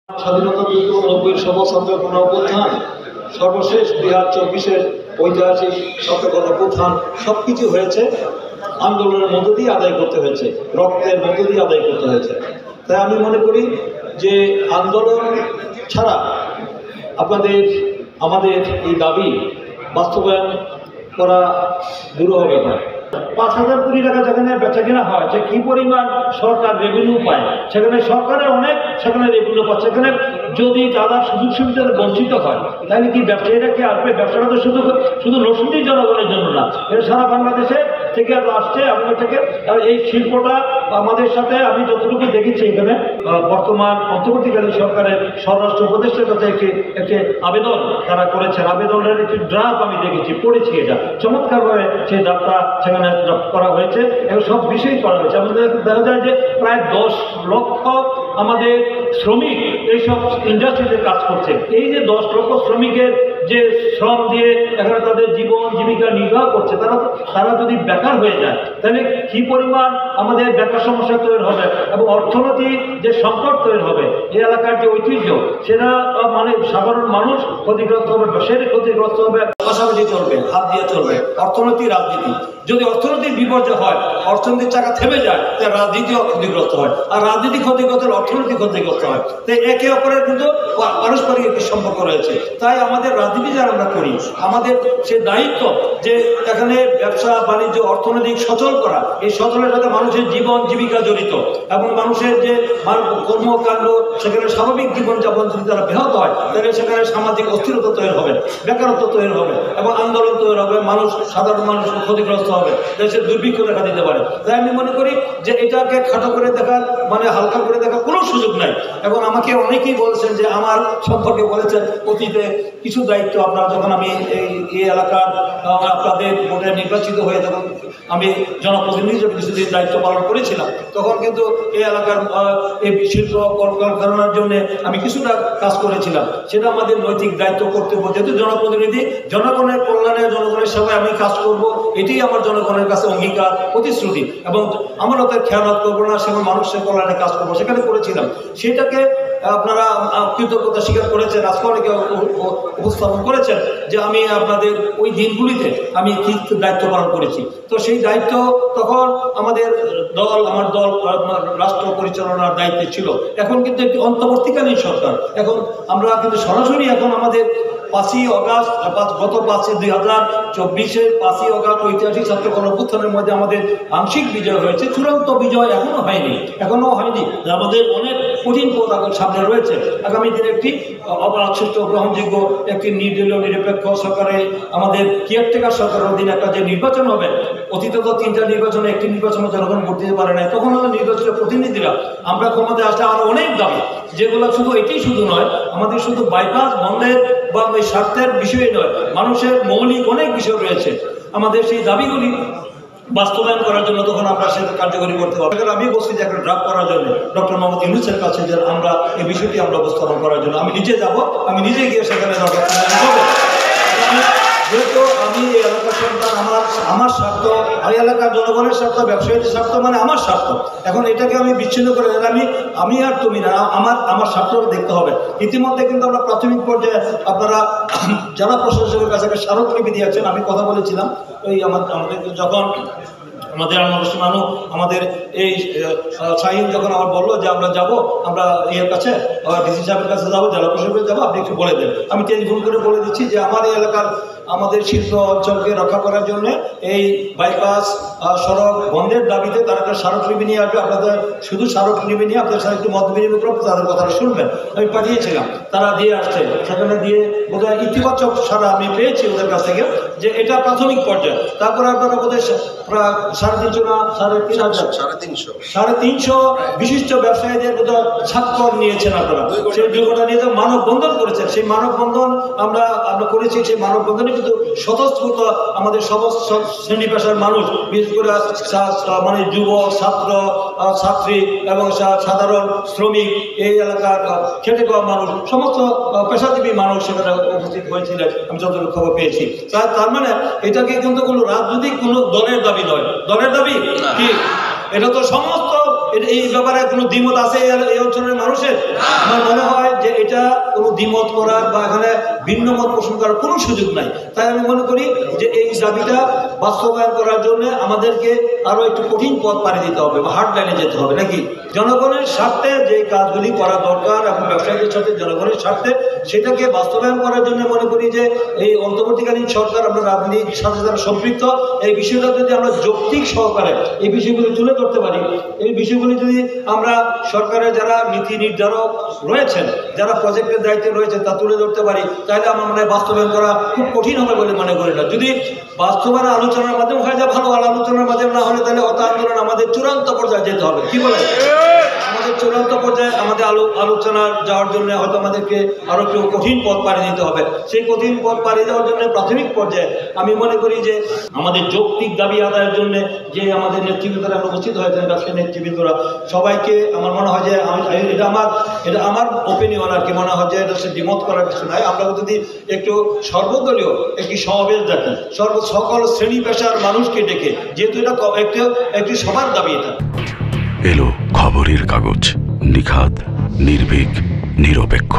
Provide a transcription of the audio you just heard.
স্বাধীনতা যুদ্ধ 90-এর সমাজতন্ত্র গণঅভ্যুত্থান, সর্বশেষ 2024-এর ঐতিহাসিক ছাত্র গণঅভ্যুত্থান সবকিছু হয়েছে আন্দোলনের মধ্য দিয়ে আদায় করতে হয়েছে, রক্তের মধ্য দিয়ে আদায় করতে হয়েছে। তাই আমি মনে করি যে আন্দোলন ছাড়া আমাদের এই দাবি বাস্তবায়ন করা দুরূহ ব্যাপার। 5,000 কোটি টাকা যেখানে বেচা কেনা হয়, যে কি পরিমাণ সরকার রেভিনিউ পায়, সেখানে সরকারের সেখানে রেভিনিউ পাচ্ছে। সেখানে যদি তারা সুযোগ সুবিধা বঞ্চিত হয়, তাহলে কি ব্যবসায়ীরা কি আসবে? ব্যবসাটা তো শুধু নরসিংদী জনগণের জন্য না, এটা সারা বাংলাদেশে থেকে আসছে। এবং থেকে এই শিল্পটা আমাদের সাথে আমি যতটুকু দেখেছি, এখানে বর্তমান অন্তর্বর্তীকালীন সরকারের স্বরাষ্ট্র উপদেষ্টার কাছে একটি আবেদন তারা করেছেন। আবেদনের একটি ড্রাফট আমি দেখেছি, পড়েছি। এটা চমৎকারভাবে সেই ড্রাফটটা সেখানে করা হয়েছে এবং সব বিষয়ই করা হয়েছে। আমাদের দেখা যায় যে প্রায় 10 লক্ষ আমাদের শ্রমিক এইসব ইন্ডাস্ট্রিতে কাজ করছে। এই যে 10 লক্ষ শ্রমিকের যে শ্রম দিয়ে এখানে তাদের জীবন জীবিকা নির্বাহ করছে, তারা যদি বেকার হয়ে যায়, তাহলে কি পরিমাণ আমাদের বেকার সমস্যা তৈরি হবে এবং অর্থনৈতিক যে সংকট তৈরি হবে। এই এলাকার যে ঐতিহ্য, সেটা মানে সাধারণ মানুষ ক্ষতিগ্রস্ত হবে, ব্যবসায়ী ক্ষতিগ্রস্ত হবে, পাশাপাশি চলবে, হাত দিয়ে চলবে অর্থনৈতিক রাজনীতি। যদি অর্থনৈতিক বিপর্যয় হয়, অর্থনৈতিক চাকা থেমে যায়, তাহলে রাজনীতিও ক্ষতিগ্রস্ত হয়, আর রাজনীতি ক্ষতিগ্রস্ত হলে অর্থনৈতিক ক্ষতিগ্রস্ত হয়। তাই একে অপরের কিন্তু পারস্পরিক একটি সম্পর্ক রয়েছে। তাই আমাদের রাজনীতি যারা আমরা করি, আমাদের সে দায়িত্ব যে এখানে ব্যবসা বাণিজ্য অর্থনৈতিক সচল করা, এই সচলের সাথে মানুষের জীবন জীবিকা জড়িত এবং মানুষের যে কর্মকাণ্ড, সেখানে স্বাভাবিক জীবনযাপন যদি তারা ব্যাহত হয়, তাহলে সেখানে সামাজিক অস্থিরতা তৈরি হবে, বেকারত্ব তৈরি হবে এবং আন্দোলন তৈরি হবে, সাধারণ মানুষ ক্ষতিগ্রস্ত হবে, দেশের দুর্ভিক্ষ দেখা দিতে পারে। তাই আমি মনে করি যে এটাকে খাটো করে দেখার মানে হালকা করে দেখার কোনো সুযোগ নাই। এবং আমাকে অনেকেই বলছেন যে আমার সম্পর্কে বলেছেন অতীতে কিছু দায়িত্ব আপনার, যখন আমি এই এলাকার আপনাদের ভোটে নির্বাচিত হয়ে যখন আমি জনপ্রতিনিধি হিসেবে কিছুদিন দায়িত্ব পালন করেছিলাম, তখন কিন্তু এই এলাকার এই শিল্প কলকারখানার জন্য আমি কিছুটা কাজ করেছিলাম। সেটা আমাদের নৈতিক দায়িত্ব কর্তব্য, যেহেতু জনপ্রতিনিধি, জনগণের কল্যাণে জনগণের সেবায় আমি কাজ করব, এটি আমার জনগণের কাছে অঙ্গীকার, প্রতিশ্রুতি। এবং আমরা ওদের খেয়ালত করবো না, সেখানে মানুষের কল্যাণে কাজ করবো, সেখানে করেছিলাম। সেটাকে আপনারা কৃতজ্ঞতা স্বীকার করেছেন, আজকে অনেকে উপস্থাপন করেছেন যে আমি আপনাদের ওই দিনগুলিতে আমি কি দায়িত্ব পালন করেছি। তো সেই দায়িত্ব তখন আমার দল রাষ্ট্র পরিচালনার দায়িত্বে ছিল। এখন কিন্তু একটি অন্তর্বর্তীকালীন সরকার। এখন আমরা কিন্তু সরাসরি এখন আমাদের 5ই অগাস্ট, গত 2024-এর 5ই অগাস্ট ঐতিহাসিক ছাত্র গণঅভ্যুত্থানের মধ্যে আমাদের আংশিক বিজয় হয়েছে, চূড়ান্ত বিজয় এখনো হয়নি। আমাদের অনেক কঠিন পথ সামনে রয়েছে। আগামী দিনে একটি অবাধ গ্রহণযোগ্য একটি নির্দলীয় নিরপেক্ষ সরকারে, আমাদের কেয়ারটেকার সরকারের অধীনে একটা যে নির্বাচন হবে। অতীতে তো 3টা নির্বাচনে একটি নির্বাচনে জনগণ ভোট দিতে পারে নাই, তখন আমরা নির্বাচিত প্রতিনিধিরা আমরা ক্ষমতায় আসলে আরো অনেক দাবি, যেগুলো শুধু নয়, আমাদের শুধু বাইপাস বন্ধের বা ওই স্বার্থের বিষয় নয়, মানুষের মৌলিক অনেক বিষয় রয়েছে। আমাদের সেই দাবিগুলি বাস্তবায়ন করার জন্য তখন আমরা সেটা কার্যকরী করতে পারবো। আমি বলছি যে একটা ড্রাফট করার জন্য ডক্টর মোহাম্মদ ইউনূসের কাছে, যে আমরা এই বিষয়টি আমরা উপস্থাপন করার জন্য আমি নিজে যাব, আমি নিজে গিয়ে সেখানে যেহেতু আমি এই এলাকার সন্তান, আমার স্বার্থ, এই এলাকার জনগণের স্বার্থ, ব্যবসায়ীদের স্বার্থ মানে আমার স্বার্থ। এখন এটাকে আমি বিচ্ছিন্ন করে আমি আর তুমি না, আমার স্বার্থটা দেখতে হবে। ইতিমধ্যে কিন্তু আমরা প্রাথমিক পর্যায়ে আপনারা জেলা প্রশাসকের কাছে একটা স্মারকলিপি দিয়েছেন। আমি কথা বলেছিলাম ওই আমাদের যখন আমাদের এই শাহিন যখন আমার বললো যে আমরা যাব, আমরা ইয়ের কাছে ডিসি সাহেবের কাছে যাবো, জেলা প্রশাসকের যাবো, আপনি একটু বলে দেন। আমি টেলিফোন করে বলে দিচ্ছি যে আমার এই এলাকার আমাদের শিল্প অঞ্চলকে রক্ষা করার জন্য এই বাইপাস সড়ক বন্ধের দাবিতে তারা একটা স্মারকলিপি নিয়ে আসবে। আপনাদের শুধু স্মারকলিপি নিয়ে আপনাদের সাথে একটু মত বিনিময় করবো, তাদের কথাটা শুনবেন। আমি পাঠিয়েছিলাম, তারা দিয়ে আসছে। সেখানে দিয়ে বোধহয় ইতিবাচক সারা আমি পেয়েছি ওদের কাছ থেকে, যে এটা প্রাথমিক পর্যায়ে। তারপরে আপনারা বোধহয় প্রায় 350 না 350 বিশিষ্ট ব্যবসায়ীদের বোধহয় স্বাক্ষর নিয়েছেন আপনারা। সেই দুর্ঘটনা নিয়ে মানববন্ধন করেছেন। সেই মানববন্ধন আমরা করেছি। সেই মানববন্ধনে কিন্তু স্বতঃস্ফূর্ত আমাদের সমস্ত শ্রেণী পেশার মানুষ, বিশেষ করে মানে যুব, ছাত্র, ছাত্রী এবং সাধারণ শ্রমিক, এই এলাকার খেটে খাওয়া মানুষ, সমস্ত পেশাজীবী মানুষ সেখানে উপস্থিত হয়েছিলেন, আমি যতটুকু খবর পেয়েছি। তার মানে এটাকে কিন্তু কোনো রাজনৈতিক কোনো দলের দাবি নয়। দলের দাবি কি? এটা তো সমস্ত এই ব্যাপারে কোনো দ্বিমত আছে এই অঞ্চলের মানুষের? আমার মনে হয় এটা কোনো দ্বিমত করার বা এখানে ভিন্ন মত পোষণ করার কোনো সুযোগ নাই। তাই আমি মনে করি যে এই দাবিটা বাস্তবায়ন করার জন্য আমাদেরকে আরো একটু কঠিন পথ পাড়ি দিতে হবে বা হার্ড লাইনে যেতে হবে নাকি। জনগণের স্বার্থে যে কাজগুলি করা দরকার এবং ব্যবসায়ীদের সাথে জনগণের স্বার্থে সেটাকে বাস্তবায়ন করার জন্য মনে করি যে এই অন্তর্বর্তীকালীন সরকার, আমরা রাজনীতির সাথে যারা সম্পৃক্ত, এই বিষয়টা যদি আমরা যৌক্তিক সহকারে এই বিষয়গুলি তুলে ধরতে পারি, এই বিষয়গুলি যদি আমরা সরকারের যারা নীতি নির্ধারক রয়েছেন, যারা প্রজেক্টের দায়িত্বে রয়েছেন তা তুলে ধরতে পারি, তাহলে আমার মনে হয় বাস্তবায়ন করা খুব কঠিন হবে বলে মনে করি না। যদি বাস্তবায়ন আলোচনার মাধ্যমে হয় যা ভালো, আলোচনার মাধ্যমে না হলে তাহলে অত আন্দোলন আমাদের চূড়ান্ত পর্যায়ে যেতে হবে। কি বলে আমাদের চূড়ান্ত পর্যায়ে আমাদের আলোচনা যাওয়ার জন্য হয়তো আমাদেরকে আরো একটু কঠিন পথ পাড়ি দিতে হবে। সেই কঠিন পথ পাড়ি দেওয়ার জন্য প্রাথমিক পর্যায়ে আমি মনে করি যে আমাদের যৌক্তিক দাবি আদায়ের জন্য যে আমাদের নেতৃবৃন্দরা উপস্থিত হয়েছেন, ব্যবসায়ী নেতৃবৃন্দরা, সবাইকে আমার মনে হয় যে এটা আমার ওপিনিয়ন আর কি, মনে হয় যে এটা সে দ্বিমত করার কিছু নাই। আমরা যদি একটু সর্বদলীয় একটি সমাবেশ ডাকি, সকল শ্রেণী পেশার মানুষকে ডেকে, যেহেতু এটা একটি সবার দাবি। এটা এলো খবরের কাগজ, নিখাত, নির্ভীক, নিরপেক্ষ।